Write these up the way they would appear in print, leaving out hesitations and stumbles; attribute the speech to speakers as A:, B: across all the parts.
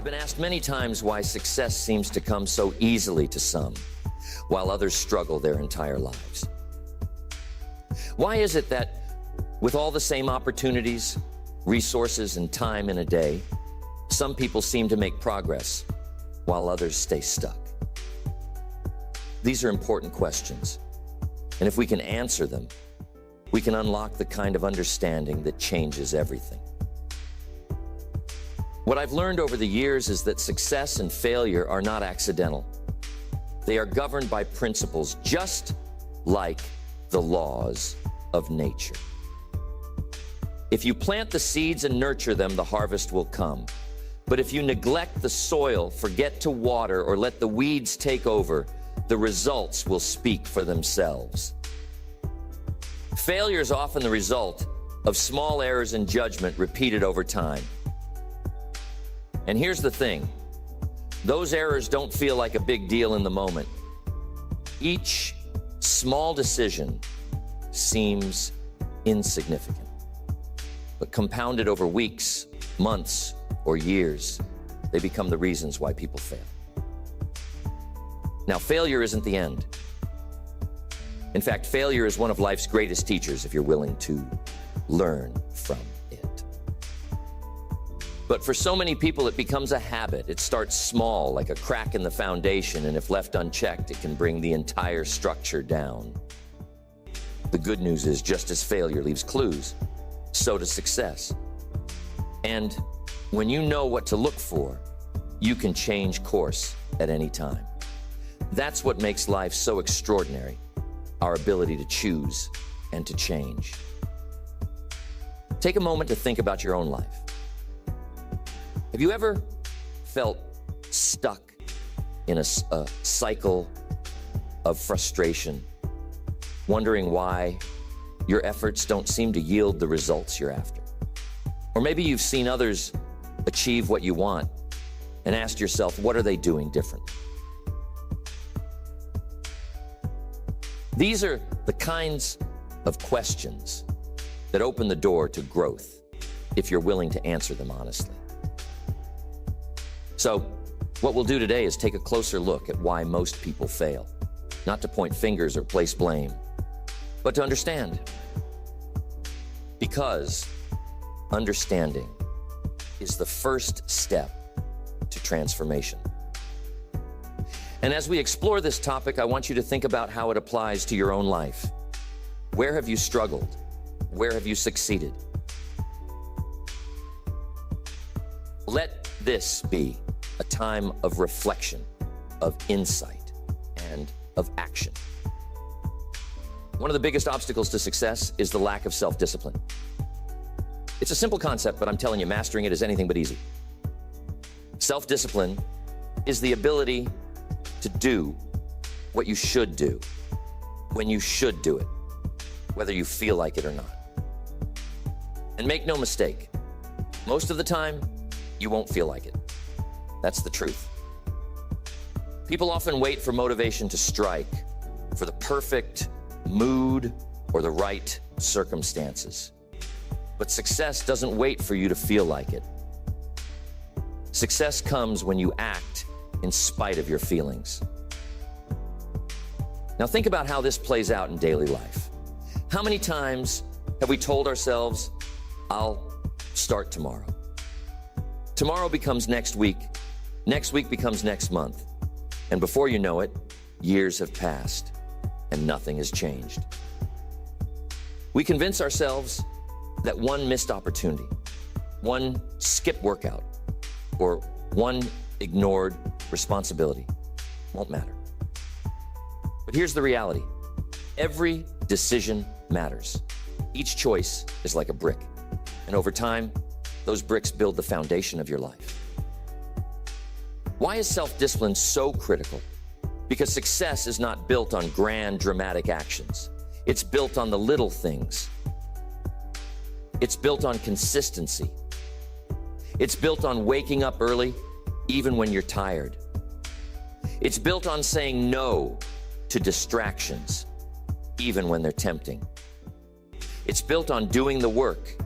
A: I've been asked many times why success seems to come so easily to some, while others struggle their entire lives. Why is it that with all the same opportunities, resources, and time in a day, some people seem to make progress while others stay stuck? These are important questions, and if we can answer them, we can unlock the kind of understanding that changes everything. What I've learned over the years is that success and failure are not accidental. They are governed by principles, just like the laws of nature. If you plant the seeds and nurture them, the harvest will come. But if you neglect the soil, forget to water, or let the weeds take over, the results will speak for themselves. Failure is often the result of small errors in judgment repeated over time. And here's the thing, those errors don't feel like a big deal in the moment. Each small decision seems insignificant, but compounded over weeks, months, or years, they become the reasons why people fail. Now, failure isn't the end. In fact, failure is one of life's greatest teachers if you're willing to learn from it. But for so many people, it becomes a habit. It starts small, like a crack in the foundation, and if left unchecked, it can bring the entire structure down. The good news is, just as failure leaves clues, so does success. And when you know what to look for, you can change course at any time. That's what makes life so extraordinary, our ability to choose and to change. Take a moment to think about your own life. Have you ever felt stuck in a cycle of frustration, wondering why your efforts don't seem to yield the results you're after? Or maybe you've seen others achieve what you want and asked yourself, what are they doing differently? These are the kinds of questions that open the door to growth if you're willing to answer them honestly. So, what we'll do today is take a closer look at why most people fail. Not to point fingers or place blame, but to understand. Because understanding is the first step to transformation. And as we explore this topic, I want you to think about how it applies to your own life. Where have you struggled? Where have you succeeded? Let this be a time of reflection, of insight, and of action. One of the biggest obstacles to success is the lack of self-discipline. It's a simple concept, but I'm telling you, mastering it is anything but easy. Self-discipline is the ability to do what you should do, when you should do it, whether you feel like it or not. And make no mistake, most of the time, you won't feel like it. That's the truth. People often wait for motivation to strike, for the perfect mood or the right circumstances. But success doesn't wait for you to feel like it. Success comes when you act in spite of your feelings. Now think about how this plays out in daily life. How many times have we told ourselves, I'll start tomorrow? Tomorrow becomes next week becomes next month, and before you know it, years have passed and nothing has changed. We convince ourselves that one missed opportunity, one skipped workout, or one ignored responsibility won't matter. But here's the reality. Every decision matters. Each choice is like a brick, and over time, those bricks build the foundation of your life. Why is self-discipline so critical? Because success is not built on grand, dramatic actions. It's built on the little things. It's built on consistency. It's built on waking up early, even when you're tired. It's built on saying no to distractions, even when they're tempting. It's built on doing the work,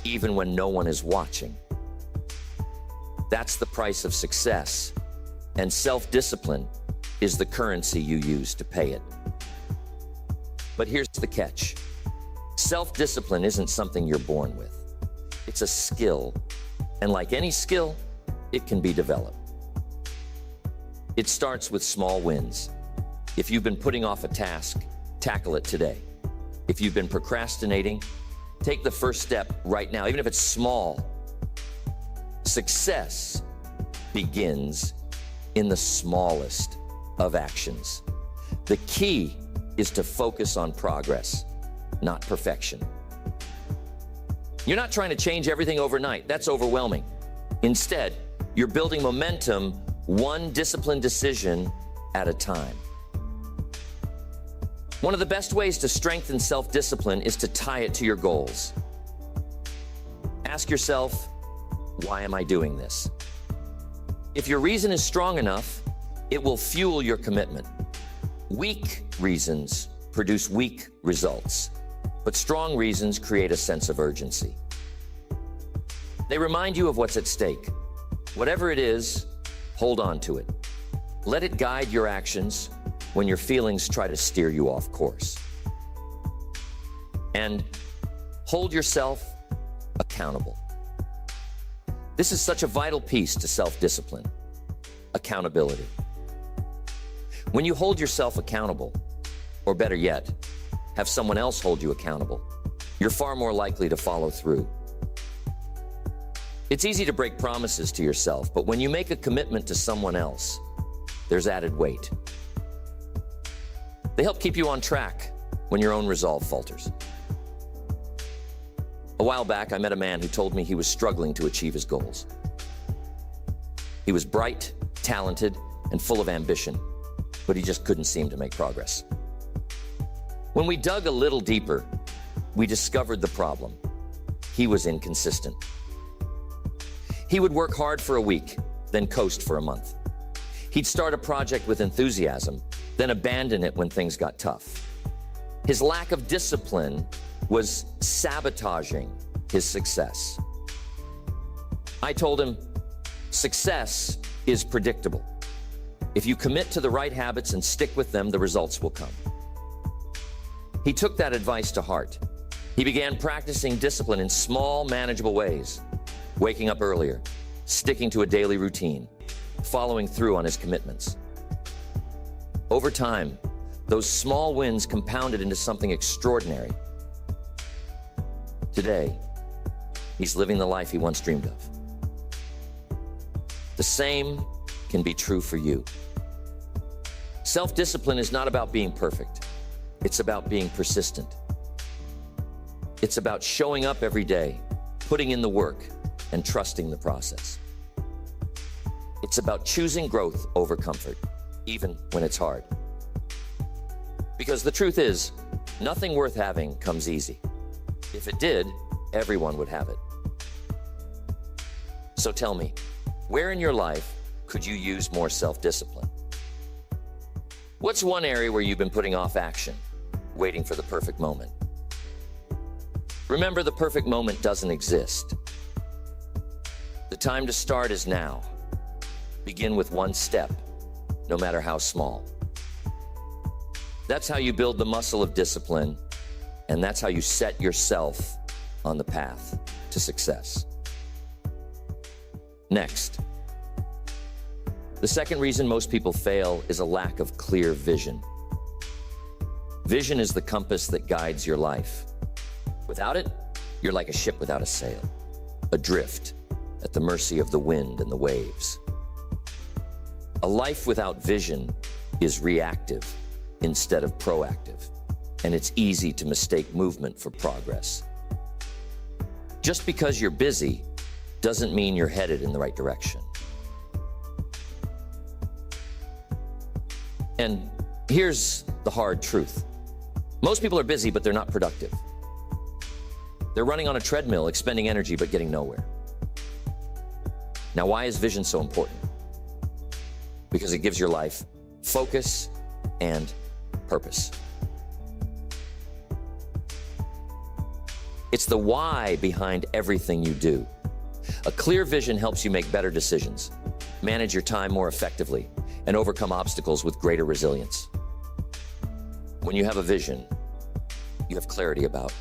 A: even when no one is watching. That's the price of success. And self-discipline is the currency you use to pay it. But here's the catch. Self-discipline isn't something you're born with. It's a skill. And like any skill, it can be developed. It starts with small wins. If you've been putting off a task, tackle it today. If you've been procrastinating, take the first step right now, even if it's small. Success begins in the smallest of actions. The key is to focus on progress, not perfection. You're not trying to change everything overnight. That's overwhelming. Instead, you're building momentum one disciplined decision at a time. One of the best ways to strengthen self-discipline is to tie it to your goals. Ask yourself, why am I doing this? If your reason is strong enough, it will fuel your commitment. Weak reasons produce weak results, but strong reasons create a sense of urgency. They remind you of what's at stake. Whatever it is, hold on to it. Let it guide your actions when your feelings try to steer you off course. And hold yourself accountable. This is such a vital piece to self-discipline, accountability. When you hold yourself accountable, or better yet, have someone else hold you accountable, you're far more likely to follow through. It's easy to break promises to yourself, but when you make a commitment to someone else, there's added weight. They help keep you on track when your own resolve falters. A while back, I met a man who told me he was struggling to achieve his goals. He was bright, talented, and full of ambition, but he just couldn't seem to make progress. When we dug a little deeper, we discovered the problem. He was inconsistent. He would work hard for a week, then coast for a month. He'd start a project with enthusiasm, then abandon it when things got tough. His lack of discipline was sabotaging his success. I told him, success is predictable. If you commit to the right habits and stick with them, the results will come. He took that advice to heart. He began practicing discipline in small, manageable ways, waking up earlier, sticking to a daily routine, following through on his commitments. Over time, those small wins compounded into something extraordinary. Today, he's living the life he once dreamed of. The same can be true for you. Self-discipline is not about being perfect. It's about being persistent. It's about showing up every day, putting in the work, and trusting the process. It's about choosing growth over comfort, even when it's hard. Because the truth is, nothing worth having comes easy. If it did, everyone would have it. So tell me, where in your life could you use more self-discipline? What's one area where you've been putting off action, waiting for the perfect moment? Remember, the perfect moment doesn't exist. The time to start is now. Begin with one step, no matter how small. That's how you build the muscle of discipline, and that's how you set yourself on the path to success. Next, the second reason most people fail is a lack of clear vision. Vision is the compass that guides your life. Without it, you're like a ship without a sail, adrift at the mercy of the wind and the waves. A life without vision is reactive instead of proactive, and it's easy to mistake movement for progress. Just because you're busy doesn't mean you're headed in the right direction. And here's the hard truth. Most people are busy, but they're not productive. They're running on a treadmill, expending energy, but getting nowhere. Now, why is vision so important? Because it gives your life focus and purpose. It's the why behind everything you do. A clear vision helps you make better decisions, manage your time more effectively, and overcome obstacles with greater resilience. When you have a vision, you have clarity about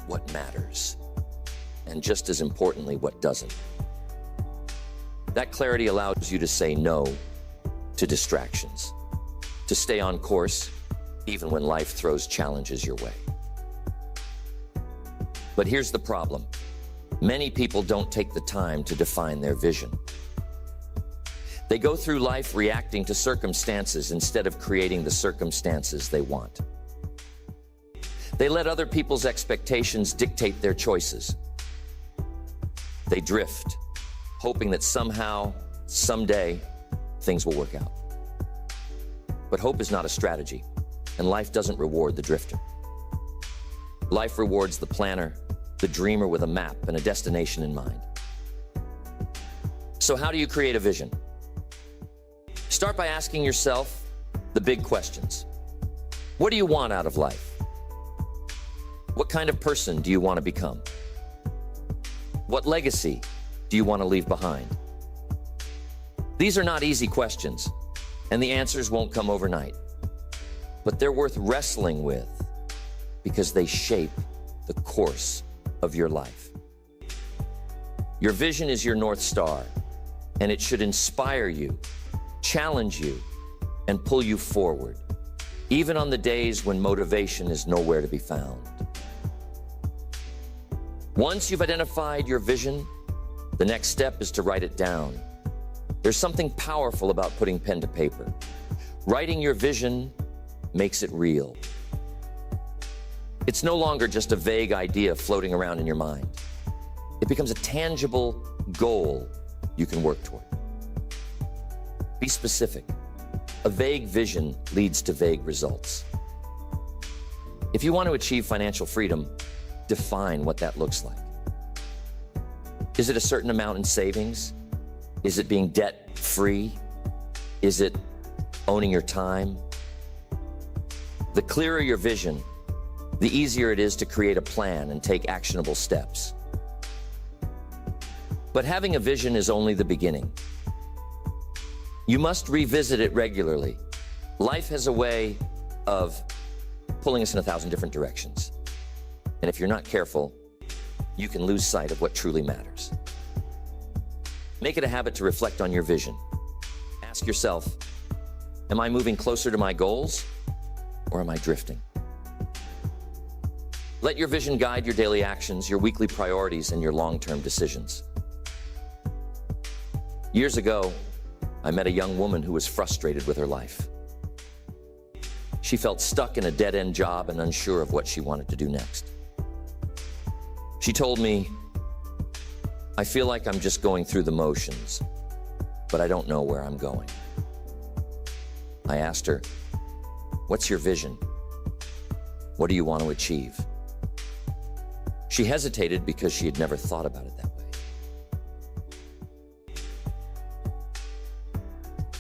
A: what matters, and just as importantly, what doesn't. That clarity allows you to say no to distractions, to stay on course even when life throws challenges your way. But here's the problem. Many people don't take the time to define their vision. They go through life reacting to circumstances instead of creating the circumstances they want. They let other people's expectations dictate their choices. They drift, hoping that somehow, someday, things will work out. But hope is not a strategy, and life doesn't reward the drifter. Life rewards the planner, the dreamer with a map and a destination in mind. So how do you create a vision? Start by asking yourself the big questions. What do you want out of life? What kind of person do you want to become? What legacy do you want to leave behind? These are not easy questions, and the answers won't come overnight. But they're worth wrestling with because they shape the course of your life. Your vision is your North Star, and it should inspire you, challenge you, and pull you forward, even on the days when motivation is nowhere to be found. Once you've identified your vision, the next step is to write it down. There's something powerful about putting pen to paper. Writing your vision makes it real. It's no longer just a vague idea floating around in your mind. It becomes a tangible goal you can work toward. Be specific. A vague vision leads to vague results. If you want to achieve financial freedom, define what that looks like. Is it a certain amount in savings? Is it being debt-free? Is it owning your time? The clearer your vision, the easier it is to create a plan and take actionable steps. But having a vision is only the beginning. You must revisit it regularly. Life has a way of pulling us in 1,000 different directions. And if you're not careful, you can lose sight of what truly matters. Make it a habit to reflect on your vision. Ask yourself, am I moving closer to my goals, or am I drifting? Let your vision guide your daily actions, your weekly priorities, and your long-term decisions. Years ago, I met a young woman who was frustrated with her life. She felt stuck in a dead-end job and unsure of what she wanted to do next. She told me, I feel like I'm just going through the motions, but I don't know where I'm going. I asked her, what's your vision? What do you want to achieve? She hesitated because she had never thought about it that way.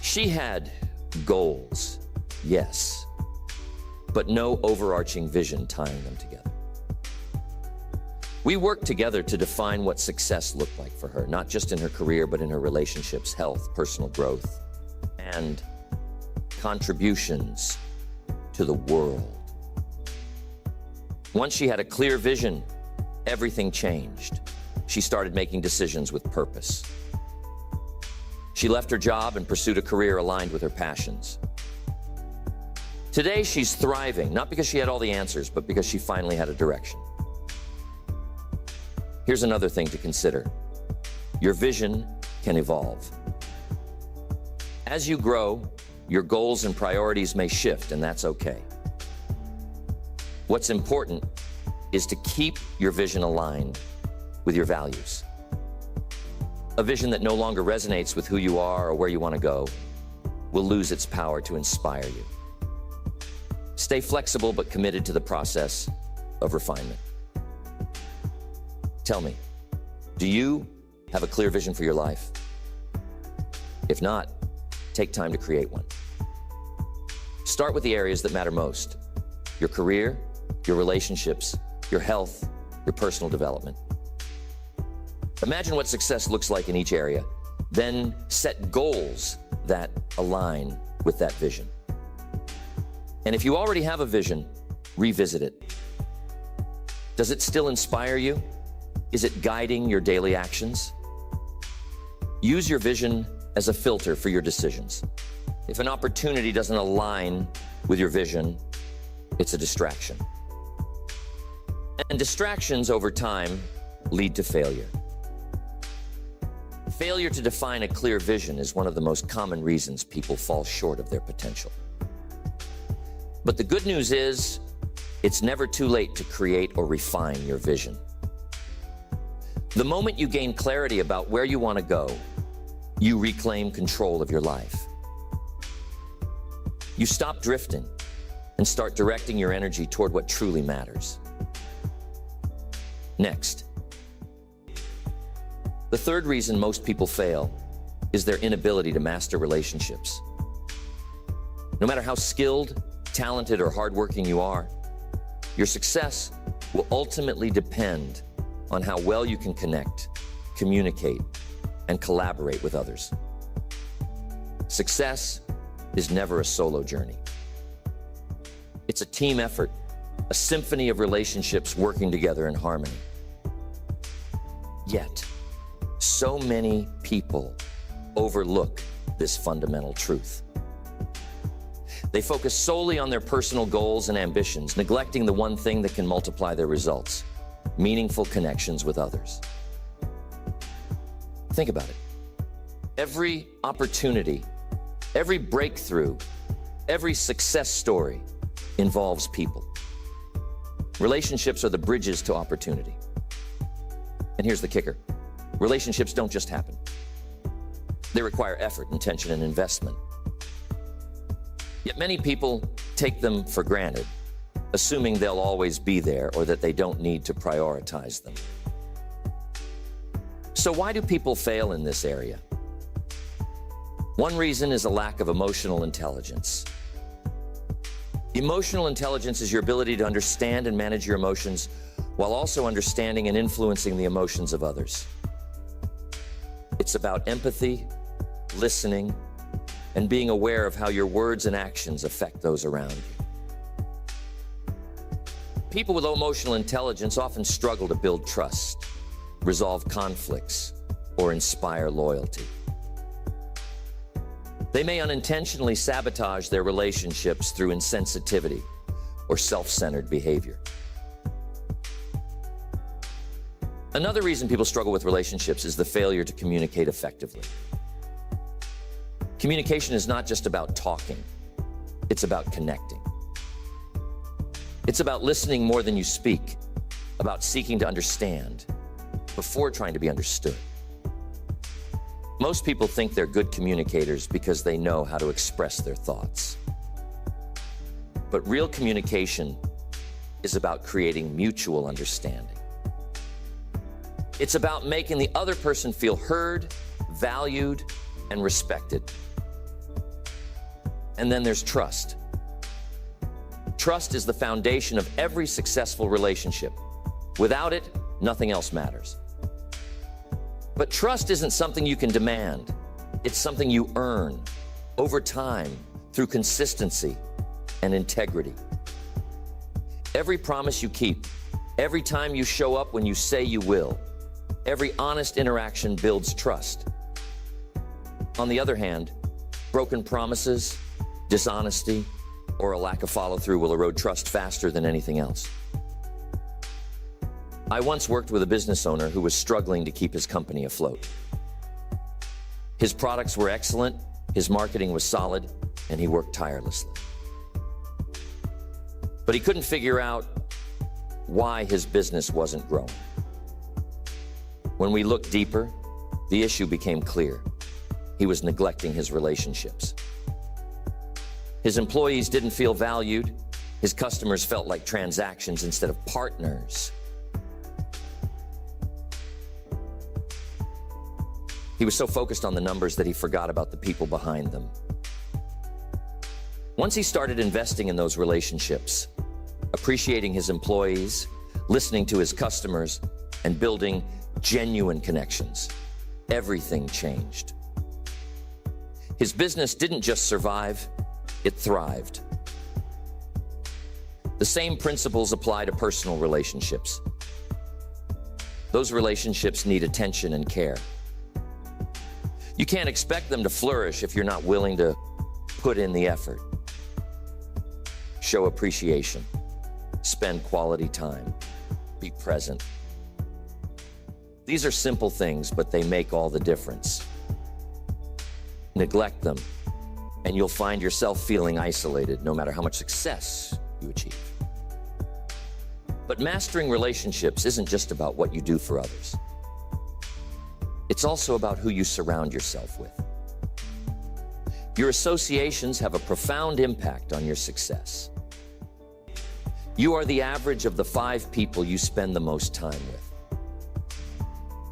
A: She had goals, yes, but no overarching vision tying them together. We worked together to define what success looked like for her, not just in her career, but in her relationships, health, personal growth, and contributions to the world. Once she had a clear vision, everything changed. She started making decisions with purpose. She left her job and pursued a career aligned with her passions. Today, she's thriving, not because she had all the answers, but because she finally had a direction. Here's another thing to consider. Your vision can evolve. As you grow, your goals and priorities may shift, and that's okay. What's important is to keep your vision aligned with your values. A vision that no longer resonates with who you are or where you want to go will lose its power to inspire you. Stay flexible but committed to the process of refinement. Tell me, do you have a clear vision for your life? If not, take time to create one. Start with the areas that matter most: your career, your relationships, your health, your personal development. Imagine what success looks like in each area, then set goals that align with that vision. And if you already have a vision, revisit it. Does it still inspire you? Is it guiding your daily actions? Use your vision as a filter for your decisions. If an opportunity doesn't align with your vision, it's a distraction. And distractions over time lead to failure. Failure to define a clear vision is one of the most common reasons people fall short of their potential. But the good news is, it's never too late to create or refine your vision. The moment you gain clarity about where you want to go, you reclaim control of your life. You stop drifting and start directing your energy toward what truly matters. Next, the third reason most people fail is their inability to master relationships. No matter how skilled, talented, or hardworking you are, your success will ultimately depend on how well you can connect, communicate, and collaborate with others. Success is never a solo journey. It's a team effort, a symphony of relationships working together in harmony. Yet, so many people overlook this fundamental truth. They focus solely on their personal goals and ambitions, neglecting the one thing that can multiply their results: meaningful connections with others. Think about it. Every opportunity, every breakthrough, every success story involves people. Relationships are the bridges to opportunity. And here's the kicker. Relationships don't just happen. They require effort, intention, and investment. Yet many people take them for granted, assuming they'll always be there or that they don't need to prioritize them. So why do people fail in this area? One reason is a lack of emotional intelligence. Emotional intelligence is your ability to understand and manage your emotions while also understanding and influencing the emotions of others. It's about empathy, listening, and being aware of how your words and actions affect those around you. People with low emotional intelligence often struggle to build trust, resolve conflicts, or inspire loyalty. They may unintentionally sabotage their relationships through insensitivity or self-centered behavior. Another reason people struggle with relationships is the failure to communicate effectively. Communication is not just about talking, it's about connecting. It's about listening more than you speak, about seeking to understand before trying to be understood. Most people think they're good communicators because they know how to express their thoughts. But real communication is about creating mutual understanding. It's about making the other person feel heard, valued, and respected. And then there's trust. Trust is the foundation of every successful relationship. Without it, nothing else matters. But trust isn't something you can demand. It's something you earn over time through consistency and integrity. Every promise you keep, every time you show up when you say you will, every honest interaction builds trust. On the other hand, broken promises, dishonesty, or a lack of follow-through will erode trust faster than anything else. I once worked with a business owner who was struggling to keep his company afloat. His products were excellent, his marketing was solid, and he worked tirelessly. But he couldn't figure out why his business wasn't growing. When we looked deeper, the issue became clear. He was neglecting his relationships. His employees didn't feel valued. His customers felt like transactions instead of partners. He was so focused on the numbers that he forgot about the people behind them. Once he started investing in those relationships, appreciating his employees, listening to his customers, and building genuine connections, everything changed. His business didn't just survive, it thrived. The same principles apply to personal relationships. Those relationships need attention and care. You can't expect them to flourish if you're not willing to put in the effort. Show appreciation. Spend quality time. Be present. These are simple things, but they make all the difference. Neglect them, and you'll find yourself feeling isolated no matter how much success you achieve. But mastering relationships isn't just about what you do for others. It's also about who you surround yourself with. Your associations have a profound impact on your success. You are the average of the 5 people you spend the most time with.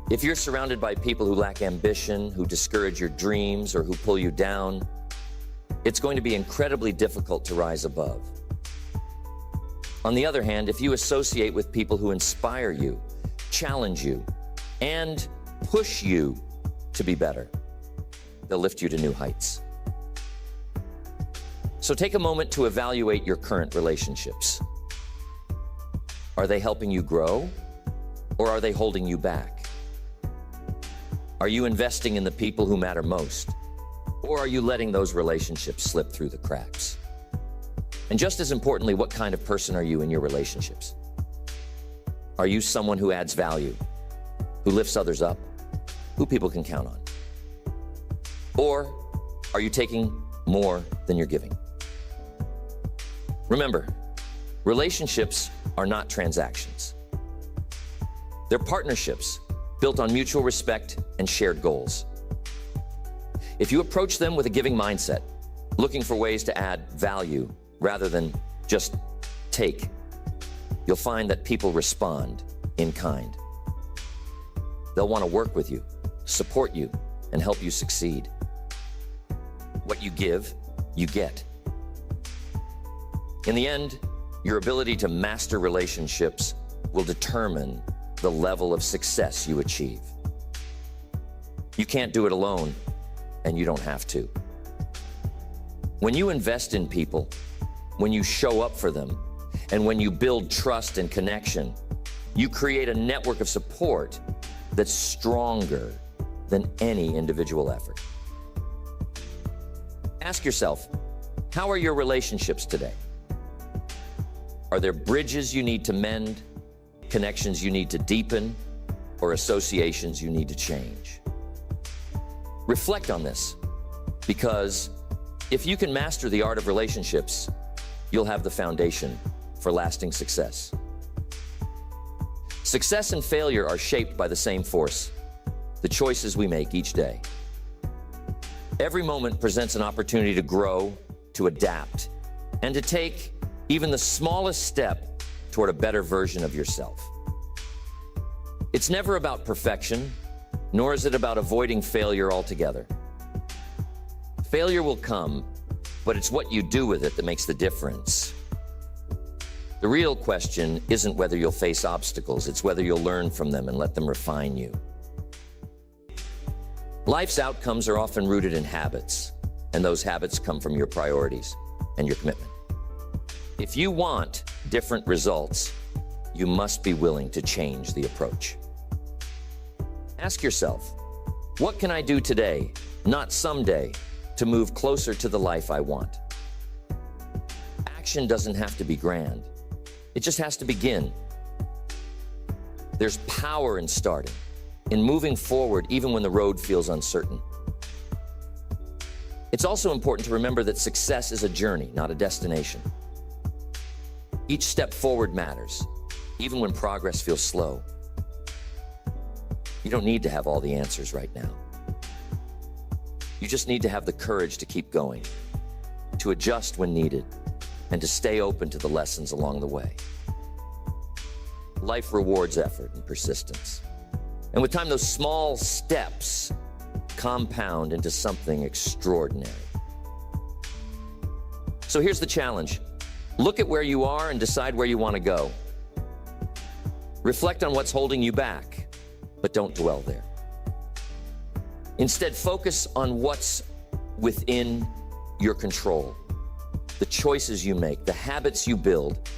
A: If you're surrounded by people who lack ambition, who discourage your dreams, or who pull you down, it's going to be incredibly difficult to rise above. On the other hand, if you associate with people who inspire you, challenge you, and push you to be better, they'll lift you to new heights. So take a moment to evaluate your current relationships. Are they helping you grow, or are they holding you back? Are you investing in the people who matter most, or are you letting those relationships slip through the cracks? And just as importantly, what kind of person are you in your relationships? Are you someone who adds value, who lifts others up, who people can count on? Or are you taking more than you're giving? Remember, relationships are not transactions. They're partnerships built on mutual respect and shared goals. If you approach them with a giving mindset, looking for ways to add value rather than just take, you'll find that people respond in kind. They'll want to work with you, support you, and help you succeed. What you give, you get. In the end, your ability to master relationships will determine the level of success you achieve. You can't do it alone, and you don't have to. When you invest in people, when you show up for them, and when you build trust and connection, you create a network of support that's stronger than any individual effort. Ask yourself, how are your relationships today? Are there bridges you need to mend, connections you need to deepen, or associations you need to change? Reflect on this, because if you can master the art of relationships, you'll have the foundation for lasting success. Success and failure are shaped by the same force, the choices we make each day. Every moment presents an opportunity to grow, to adapt, and to take even the smallest step toward a better version of yourself. It's never about perfection, nor is it about avoiding failure altogether. Failure will come, but it's what you do with it that makes the difference. The real question isn't whether you'll face obstacles, it's whether you'll learn from them and let them refine you. Life's outcomes are often rooted in habits, and those habits come from your priorities and your commitment. If you want different results, you must be willing to change the approach. Ask yourself, what can I do today, not someday, to move closer to the life I want? Action doesn't have to be grand. It just has to begin. There's power in starting, in moving forward even when the road feels uncertain. It's also important to remember that success is a journey, not a destination. Each step forward matters, even when progress feels slow. You don't need to have all the answers right now. You just need to have the courage to keep going, to adjust when needed, and to stay open to the lessons along the way. Life rewards effort and persistence. And with time, those small steps compound into something extraordinary. So here's the challenge. Look at where you are and decide where you want to go. Reflect on what's holding you back, but don't dwell there. Instead, focus on what's within your control, the choices you make, the habits you build,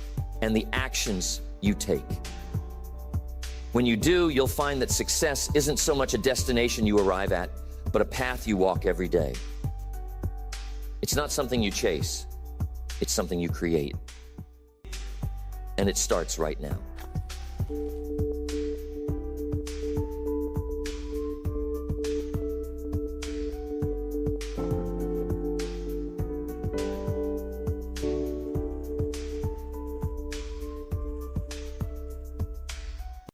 A: and the actions you take. When you do, you'll find that success isn't so much a destination you arrive at, but a path you walk every day. It's not something you chase, it's something you create. And it starts right now.